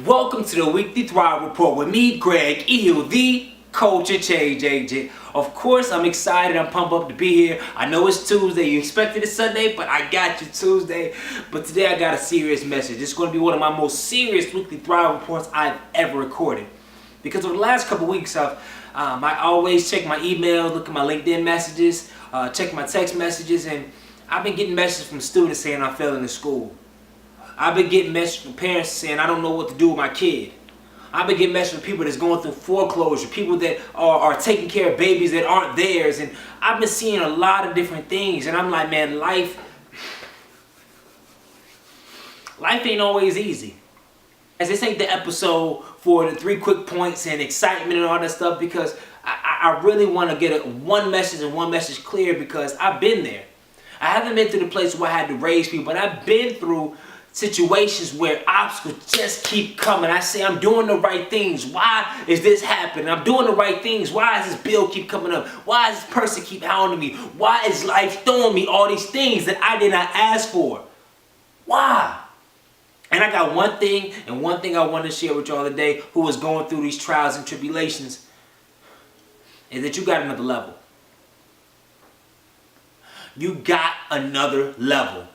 Welcome to the Weekly Thrive Report with me, Greg Eel, the Culture Change Agent. Of course, I'm excited. I'm pumped up to be here. I know it's Tuesday. You expected it Sunday, but I got you Tuesday. But today I got a serious message. It's going to be one of my most serious Weekly Thrive Reports I've ever recorded. Because over the last couple weeks, I always check my email, look at my LinkedIn messages, check my text messages, and I've been getting messages from students saying I'm failing in school. I've been getting messages from parents saying I don't know what to do with my kid. I've been getting messages from people that's going through foreclosure, people that are taking care of babies that aren't theirs, and I've been seeing a lot of different things, and I'm like, man, life ain't always easy. As this ain't the episode for the 3 quick points and excitement and all that stuff, because I really want to get one message and one message clear, because I've been there. I haven't been to the place where I had to raise people, but I've been through situations where obstacles just keep coming. I say I'm doing the right things. Why is this happening? I'm doing the right things. Why does this bill keep coming up? Why does this person keep hounding me? Why is life throwing me all these things that I did not ask for? Why? And I got one thing I want to share with y'all today, who is going through these trials and tribulations, is that you got another level. You got another level.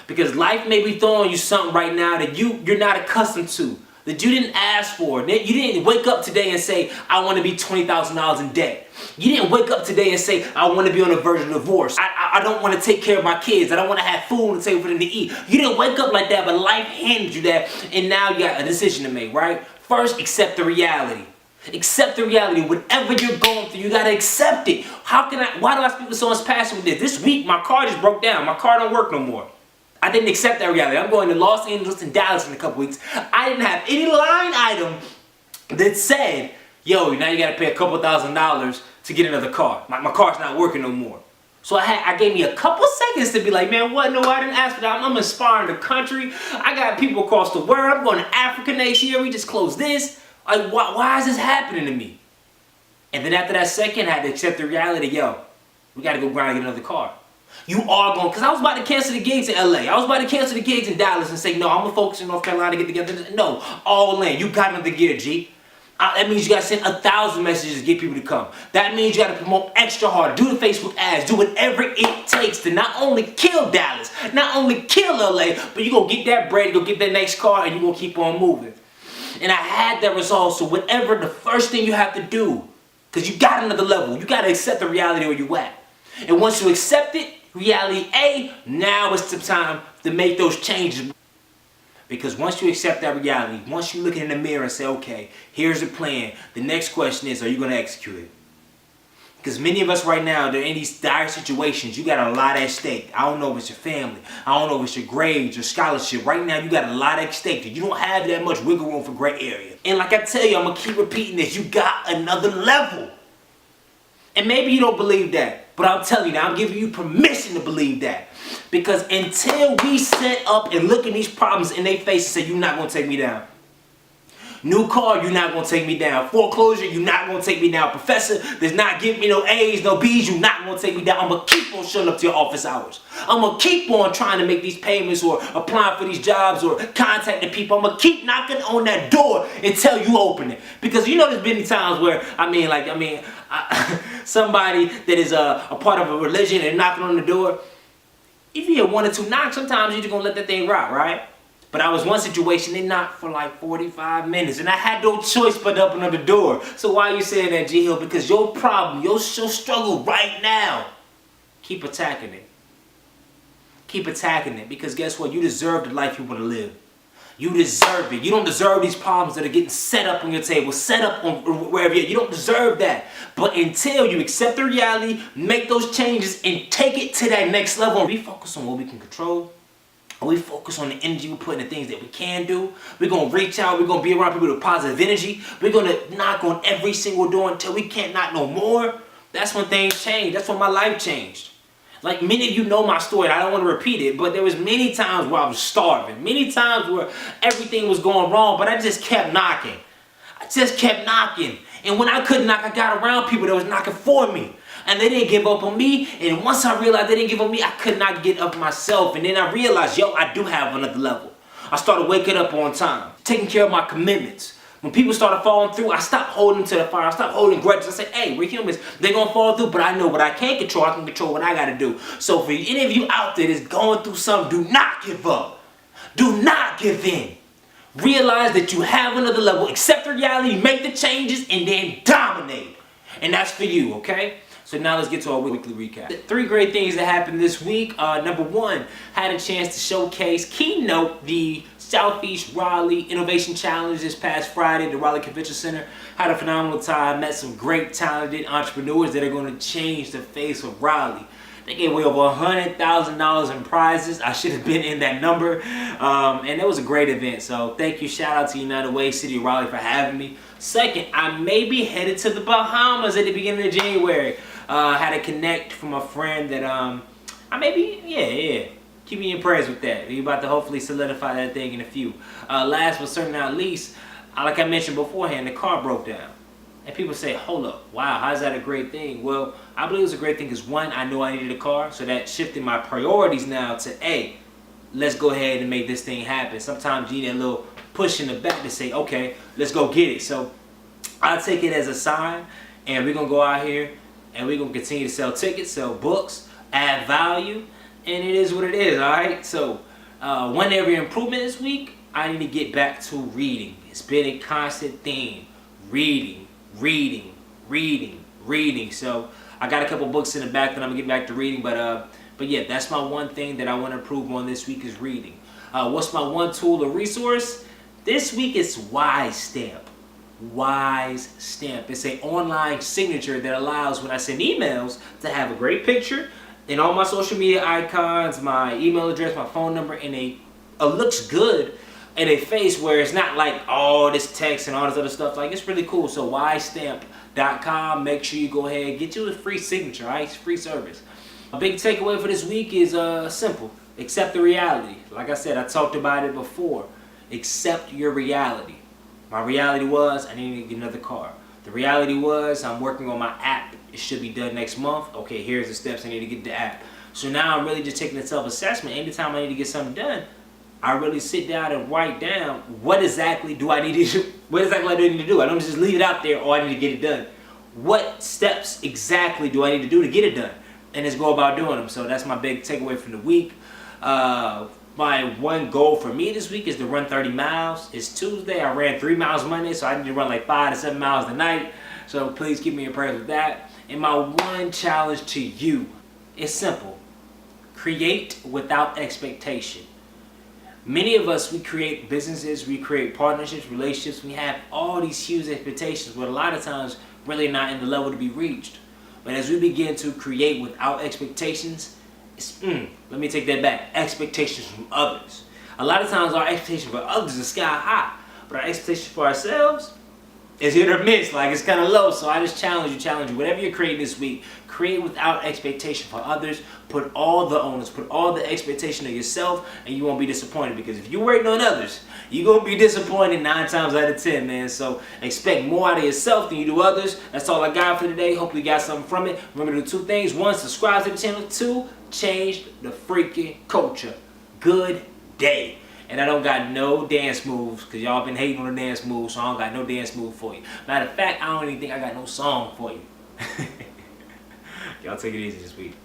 Because life may be throwing you something right now that you're not accustomed to, that you didn't ask for. You didn't wake up today and say, I want to be $20,000 in debt. You didn't wake up today and say, I want to be on the verge of divorce. I don't want to take care of my kids. I don't want to have food on the table for them to eat. You didn't wake up like that, but life handed you that, and now you got a decision to make, right? First, accept the reality. Accept the reality. Whatever you're going through, you gotta accept it. Why do I speak with so much passion with this? This week, my car just broke down. My car don't work no more. I didn't accept that reality. I'm going to Los Angeles and Dallas in a couple weeks. I didn't have any line item that said, yo, now you gotta pay a couple $1,000s to get another car. My car's not working no more. So I gave me a couple seconds to be like, man, what? No, I didn't ask for that. I'm inspiring the country. I got people across the world. I'm going to Africa next year. We just closed this. Like, why is this happening to me? And then after that second, I had to accept the reality, yo, we gotta go grind and get another car. You are going, because I was about to cancel the gigs in LA. I was about to cancel the gigs in Dallas and say, no, I'm going to focus in North Carolina, get together. No, all in. You got another gear, G. That means you got to send 1,000 messages to get people to come. That means you got to promote extra hard, do the Facebook ads, do whatever it takes to not only kill Dallas, not only kill LA, but you're going to get that bread, go get that next car, and you're going to keep on moving. And I had that resolve, so whatever the first thing you have to do, because you got another level, you got to accept the reality where you at. And once you accept it, reality A, now it's the time to make those changes. Because once you accept that reality, once you look in the mirror and say, okay, here's the plan, the next question is, are you going to execute it? Because many of us right now, they're in these dire situations. You got a lot at stake. I don't know if it's your family. I don't know if it's your grades, your scholarship. Right now, you got a lot at stake. You don't have that much wiggle room for gray area. And like I tell you, I'm going to keep repeating this. You got another level. And maybe you don't believe that, but I'll tell you now, I'm giving you permission to believe that. Because until we set up and look at these problems in their face and say, you're not going to take me down. New car, you're not going to take me down. Foreclosure, you're not going to take me down. Professor does not give me no A's, no B's, you're not going to take me down. I'm going to keep on showing up to your office hours. I'm going to keep on trying to make these payments or applying for these jobs or contacting people. I'm going to keep knocking on that door until you open it. Because you know there's been times where, somebody that is a part of a religion and knocking on the door, if you hear 1 or 2 knocks, sometimes you're just going to let that thing rock, right? But I was one situation, they knocked for like 45 minutes, and I had no choice but to open up the door. So why are you saying that, G Hill? Because your problem, your struggle right now, keep attacking it. Keep attacking it, because guess what? You deserve the life you want to live. You deserve it. You don't deserve these problems that are getting set up on your table, set up on wherever you're. You don't deserve that. But until you accept the reality, make those changes, and take it to that next level, we focus on what we can control. We focus on the energy we put in the things that we can do. We're going to reach out. We're going to be around people with positive energy. We're going to knock on every single door until we can't knock no more. That's when things change. That's when my life changed. Like many of you know my story. I don't want to repeat it, but there was many times where I was starving. Many times where everything was going wrong, but I just kept knocking. I just kept knocking. And when I couldn't knock, I got around people that was knocking for me. And they didn't give up on me. And once I realized they didn't give up on me, I could not get up myself. And then I realized, yo, I do have another level. I started waking up on time, taking care of my commitments. When people started falling through, I stopped holding to the fire. I stopped holding grudges. I said, hey, we're humans. They're going to fall through, but I know what I can't control. I can control what I got to do. So for any of you out there that's going through something, do not give up. Do not give in. Realize that you have another level. Accept the reality, make the changes, and then dominate. And that's for you, okay? So now let's get to our weekly recap. 3 great things that happened this week. Number 1, had a chance to showcase, keynote the Southeast Raleigh Innovation Challenge this past Friday at the Raleigh Convention Center. Had a phenomenal time, met some great talented entrepreneurs that are going to change the face of Raleigh. They gave away over $100,000 in prizes. I should have been in that number. And it was a great event. So thank you. Shout out to United Way, City of Raleigh for having me. Second, I may be headed to the Bahamas at the beginning of January. Had a connect from a friend that I may be, keep me in prayers with that. We're about to hopefully solidify that thing in a few. Last but certainly not least, like I mentioned beforehand, the car broke down. And people say, hold up, wow, how's that a great thing? Well, I believe it's a great thing because 1, I knew I needed a car, so that shifted my priorities now to, hey, let's go ahead and make this thing happen. Sometimes you need a little push in the back to say, okay, let's go get it. So I take it as a sign, and we're going to go out here, and we're going to continue to sell tickets, sell books, add value, and it is what it is, all right? So one area improvement this week, I need to get back to reading. It's been a constant theme, reading. So I got a couple books in the back that I'm gonna get back to reading, but yeah, that's my one thing that I want to improve on this week is reading. What's my one tool or resource? This week is WiseStamp. WiseStamp. It's an online signature that allows when I send emails to have a great picture and all my social media icons, my email address, my phone number, and it looks good in a face where it's not like all this text and all this other stuff. Like, it's really cool. So WiseStamp.com. Make sure you go ahead, get you a free signature, all right? It's free service. A big takeaway for this week is simple. Accept the reality. Like I said, I talked about it before. Accept your reality. My reality was I needed to get another car. The reality was I'm working on my app. It should be done next month. Okay, here's the steps I need to get the app. So now I'm really just taking a self-assessment. Anytime I need to get something done, I really sit down and write down what exactly do I need to do. What exactly do I need to do? I don't just leave it out there, or I need to get it done. What steps exactly do I need to do to get it done? And just go about doing them. So that's my big takeaway from the week. My one goal for me this week is to run 30 miles. It's Tuesday. I ran 3 miles Monday, so I need to run like 5 to 7 miles tonight. So please keep me in prayers with that. And my one challenge to you is simple. Create without expectation. Many of us, we create businesses, we create partnerships, relationships. We have all these huge expectations, but a lot of times really not in the level to be reached. But as we begin to create without expectations, let me take that back. Expectations from others. A lot of times our expectation for others is sky high, but our expectation for ourselves is hit or miss. Like, it's kind of low. So I just challenge you. Whatever you're creating this week, create without expectation for others. Put all the onus, put all the expectation of yourself, and you won't be disappointed. Because if you're waiting on others, you're going to be disappointed 9 times out of 10, man. So expect more out of yourself than you do others. That's all I got for today. Hopefully you got something from it. Remember to do 2 things. 1, subscribe to the channel. 2, change the freaking culture. Good day. And I don't got no dance moves, because y'all been hating on the dance moves, so I don't got no dance move for you. Matter of fact, I don't even think I got no song for you. Y'all take it easy this week.